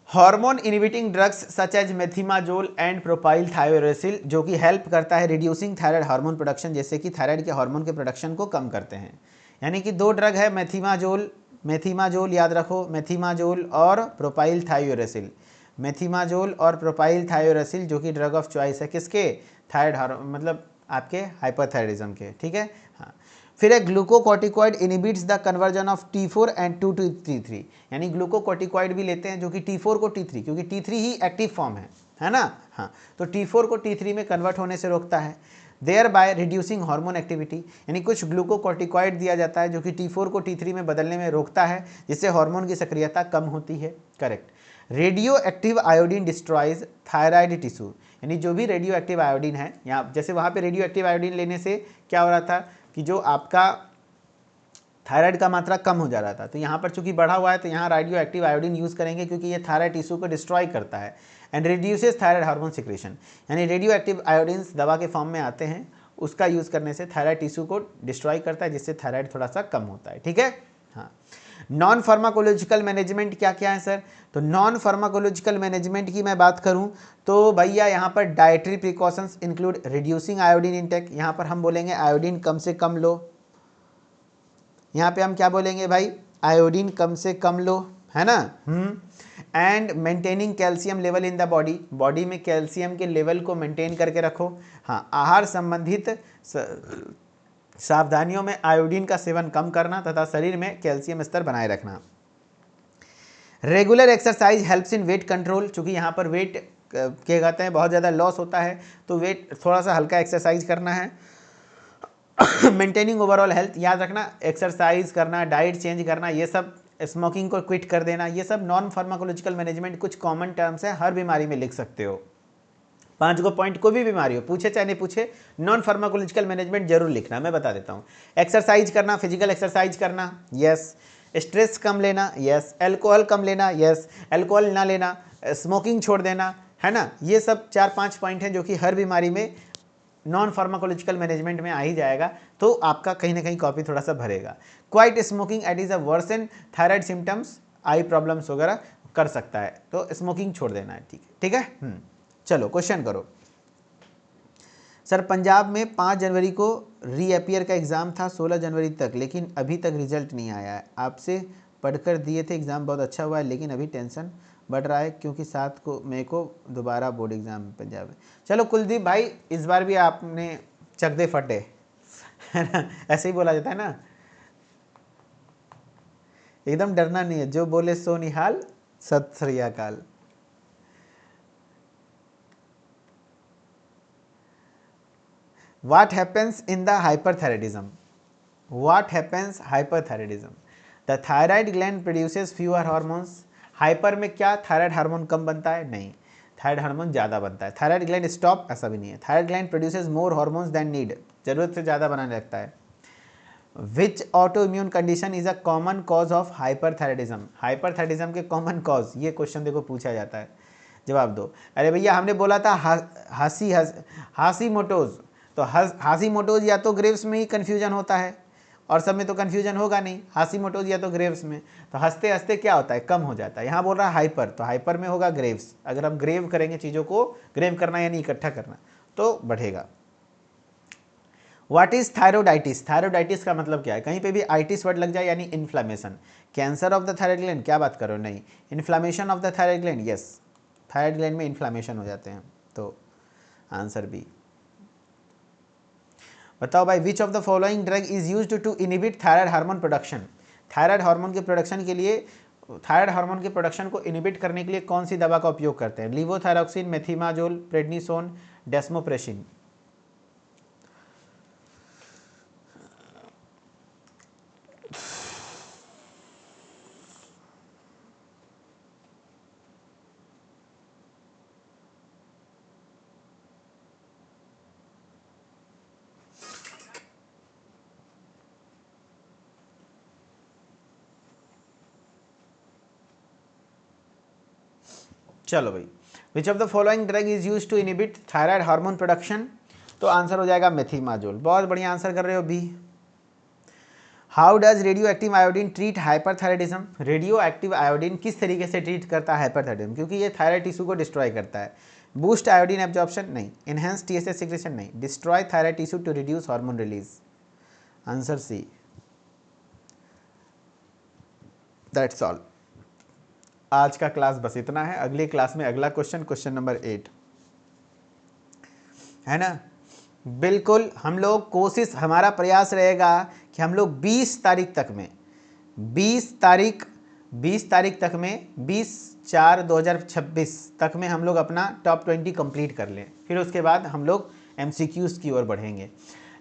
Hormone inhibiting drugs such as methimazole and propylthiouracil, जो कि हेल्प करता है रिड्यूसिंग थायराइड हार्मोन प्रोडक्शन, जैसे कि थायराइड के हार्मोन के प्रोडक्शन को कम करते हैं। यानी कि दो ड्रग है, मेथिमाजोल याद रखो, मेथिमाजोल और प्रोपाइल थायोरेसिल। मेथिमाजोल और प्रोपाइल थायोरेसिल जो कि ड्रग ऑफ चॉइस है किसके, थायराइड मतलब आपके हाइपरथायरिज्म के। ठीक है, हाँ। फिर है glucocorticoid inhibits the conversion of T4 and to T3, यानी ग्लूकोकॉर्टिकॉइड भी लेते हैं जो कि T4 को T3, क्योंकि T3 ही एक्टिव फॉर्म है ना, हाँ, तो T4 को T3 में कन्वर्ट होने से रोकता है, thereby reducing hormone activity, यानी कुछ ग्लूकोकॉर्टिकॉइड दिया जाता है जो कि T4 को T3 में बदलने में रोकता है, जिससे हार्मोन की सक्रियता कम होती है। Correct. Radio active iodine destroys thyroid tissue, यानी जो भी रेडियो एक्टिव आयोडीन है, यहाँ जैसे वहाँ पे रेडियो एक्टिव आयोडीन लेने से क्या हो रहा था कि जो आपका थायराइड का मात्रा कम हो जा रहा था, तो यहाँ पर चूंकि बढ़ा हुआ है तो यहाँ रेडियो एक्टिव आयोडीन यूज़ करेंगे क्योंकि ये थायराइड टिश्यू को डिस्ट्रॉय करता है and reduces thyroid hormone secretion, यानी रेडियो एक्टिव आयोडीन्स दवा के फॉर्म में आते हैं, उसका यूज़ करने से थायराइड टिश्यू को डिस्ट्रॉय करता है, जिससे थायराइड थोड़ा सा कम होता है। ठीक है, हाँ। नॉन फार्माकोलॉजिकल मैनेजमेंट क्या क्या है सर, तो नॉन फार्माकोलॉजिकल मैनेजमेंट की मैं बात करूं तो भैया यहाँ पर dietary precautions include reducing iodine intake, यहाँ पर हम बोलेंगे आयोडीन कम से कम लो, यहाँ पे हम क्या बोलेंगे भाई, आयोडीन कम से कम लो, है ना। And maintaining calcium level in the body, body में कैल्शियम के लेवल को मेंटेन करके रखो। हाँ, आहार संबंधित सावधानियों में आयोडीन का सेवन कम करना तथा शरीर में कैल्शियम स्तर बनाए रखना। Regular exercise helps in weight control, चूंकि यहाँ पर वेट क्या कहते हैं बहुत ज़्यादा लॉस होता है, तो वेट थोड़ा सा हल्का एक्सरसाइज करना है। मेंटेनिंग ओवरऑल हेल्थ, याद रखना एक्सरसाइज करना, डाइट चेंज करना, ये सब, स्मोकिंग को क्विट कर देना, ये सब नॉन फार्माकोलॉजिकल मैनेजमेंट कुछ कॉमन टर्म्स है, हर बीमारी में लिख सकते हो। 5 गो पॉइंट कोई भी बीमारी हो, पूछे चाहे नहीं पूछे, नॉन फार्माकोलॉजिकल मैनेजमेंट जरूर लिखना, मैं बता देता हूँ। एक्सरसाइज करना, फिजिकल एक्सरसाइज करना, यस। स्ट्रेस कम लेना, यस। अल्कोहल कम लेना, यस। अल्कोहल ना लेना, स्मोकिंग छोड़ देना, है ना। ये सब 4-5 पॉइंट हैं जो कि हर बीमारी में नॉन फार्माकोलॉजिकल मैनेजमेंट में आ ही जाएगा, तो आपका कहीं ना कहीं कॉपी थोड़ा सा भरेगा। Quit smoking it is a worsen thyroid symptoms, eye problems वगैरह कर सकता है, तो स्मोकिंग छोड़ देना है। ठीक है। चलो क्वेश्चन करो सर। पंजाब में 5 जनवरी को रीअपियर का एग्ज़ाम था 16 जनवरी तक, लेकिन अभी तक रिजल्ट नहीं आया है। आपसे पढ़कर दिए थे, एग्ज़ाम बहुत अच्छा हुआ है, लेकिन अभी टेंशन बढ़ रहा है क्योंकि 7 मई को दोबारा बोर्ड एग्ज़ाम है पंजाब में। चलो कुलदीप भाई, इस बार भी आपने चक दे फटे, है ना, ऐसे ही बोला जाता है ना, एकदम डरना नहीं है, जो बोले सो निहाल, सत श्री अकाल। What happens in the hyperthyroidism? What happens hyperthyroidism? The thyroid gland produces fewer hormones. Hyper में क्या थायराइड हार्मोन कम बनता है? नहीं, थायराइड हार्मोन ज़्यादा बनता है। थायराइड ग्लैंड स्टॉप, ऐसा भी नहीं है। Thyroid gland produces more hormones than need, जरूरत से ज़्यादा बनाने लगता है। Which autoimmune condition is a common cause of hyperthyroidism? Hyperthyroidism के कॉमन कॉज, ये क्वेश्चन देखो पूछा जाता है, जवाब दो। अरे भैया हमने बोला था हाशीमोटोज, तो हाशीमोटोज या तो ग्रेव्स में ही कन्फ्यूजन होता है, और सब में तो कन्फ्यूजन होगा नहीं, हाशीमोटोज या तो ग्रेव्स में, तो हंसते हंसते क्या होता है, कम हो जाता है। यहाँ बोल रहा है हाइपर, तो हाइपर में होगा ग्रेव्स, अगर हम ग्रेव करेंगे चीज़ों को, ग्रेव करना यानी इकट्ठा करना, तो बढ़ेगा। What is thyroiditis? थायरोडाइटिस का मतलब क्या है? कहीं पे भी आइटिस वर्ड लग जाए यानी inflammation. Cancer of the thyroid gland, क्या बात करो, नहीं। Inflammation of the thyroid gland, yes, thyroid gland में इन्फ्लामेशन हो जाते हैं, तो आंसर बी। बताओ भाई, which of the following drug is used to inhibit thyroid hormone production? Thyroid hormone के प्रोडक्शन के लिए, थायराइड हार्मोन के प्रोडक्शन को इनहिबिट करने के लिए कौन सी दवा का उपयोग करते हैं? Levothyroxine, methimazole, prednisone, desmopressin. चलो भाई, which of the following drug is use to inhibit thyroid hormone production, तो आंसर हो जाएगा मेथिमाजोल। बहुत बढ़िया आंसर कर रहे हो B. How does radioactive iodine treat hyperthyroidism, radioactive iodine किस तरीके से ट्रीट करता है हाइपरथायराइडिज्म, क्योंकि ये थायराइड टिश्यू को डिस्ट्रॉय करता है। बूस्ट आयोडीन एब्जॉर्प्शन नहीं, एनहेंस टीएसएच सिक्रेशन नहीं, destroy thyroid tissue to reduce hormone release, answer C. That's all, आज का क्लास बस इतना है। अगली क्लास में अगला क्वेश्चन, क्वेश्चन नंबर 8 है ना। बिल्कुल हम लोग कोशिश, हमारा प्रयास रहेगा कि हम लोग 20 तारीख तक में 20 तारीख तक में 20/4/2026 तक में हम लोग अपना टॉप 20 कंप्लीट कर लें। फिर उसके बाद हम लोग MCQs की ओर बढ़ेंगे।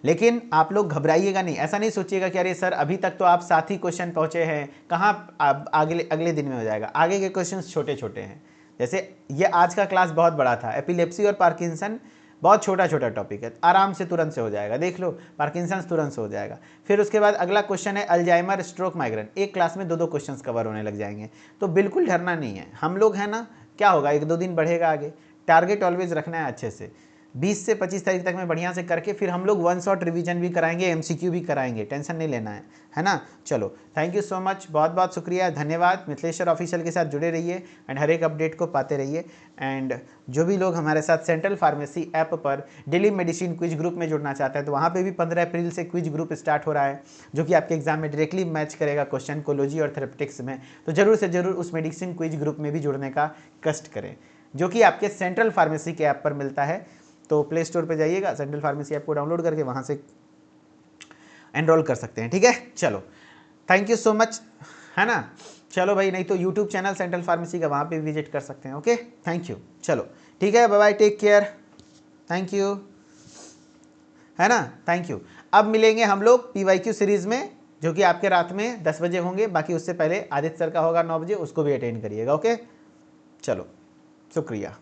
लेकिन आप लोग घबराइएगा नहीं, ऐसा नहीं सोचिएगा कि अरे सर अभी तक तो आप 7 ही क्वेश्चन पहुँचे हैं, कहाँ अगले दिन में हो जाएगा। आगे के क्वेश्चन छोटे छोटे हैं। जैसे ये आज का क्लास बहुत बड़ा था, एपिलेप्सी और पार्किंसन बहुत छोटा छोटा टॉपिक है, आराम से तुरंत से हो जाएगा। देख लो, पार्किंसंस तुरंत से हो जाएगा। फिर उसके बाद अगला क्वेश्चन है अल्जाइमर, स्ट्रोक, माइग्रेन। एक क्लास में 2-2 क्वेश्चंस कवर होने लग जाएंगे। तो बिल्कुल डरना नहीं है, हम लोग है ना, क्या होगा 1-2 दिन बढ़ेगा आगे। टारगेट ऑलवेज रखना है अच्छे से। 20 से 25 तारीख तक में बढ़िया से करके फिर हम लोग 1 शॉट रिवीजन भी कराएंगे, MCQ भी कराएंगे, टेंशन नहीं लेना है ना। चलो, थैंक यू सो मच, बहुत बहुत शुक्रिया, धन्यवाद। मिथिलेश्वर ऑफिशियल के साथ जुड़े रहिए एंड हर एक अपडेट को पाते रहिए। एंड जो भी लोग हमारे साथ सेंट्रल फार्मेसी ऐप पर डेली मेडिसिन क्विज ग्रुप में जुड़ना चाहते हैं, तो वहाँ पे भी 15 अप्रैल से क्विज ग्रुप स्टार्ट हो रहा है, जो कि आपके एग्जाम में डायरेक्टली मैच करेगा क्वेश्चन कोलॉजी और थेरेपेटिक्स में। तो जरूर से जरूर उस मेडिसिन क्विज ग्रुप में भी जुड़ने का कष्ट करें, जो कि आपके सेंट्रल फार्मेसी के ऐप पर मिलता है। तो प्ले स्टोर पे जाइएगा, सेंट्रल फार्मेसी ऐप को डाउनलोड करके वहाँ से एनरोल कर सकते हैं, ठीक है। चलो, थैंक यू सो मच, है ना। चलो भाई, नहीं तो यूट्यूब चैनल सेंट्रल फार्मेसी का, वहाँ पे विजिट कर सकते हैं। Okay, thank you. चलो ठीक है, bye bye, take care, thank you, है ना, थैंक यू। अब मिलेंगे हम लोग PYQ सीरीज में, जो कि आपके रात में 10 बजे होंगे। बाकी उससे पहले आदित्य सर का होगा 9 बजे, उसको भी अटेंड करिएगा। ओके, चलो, शुक्रिया।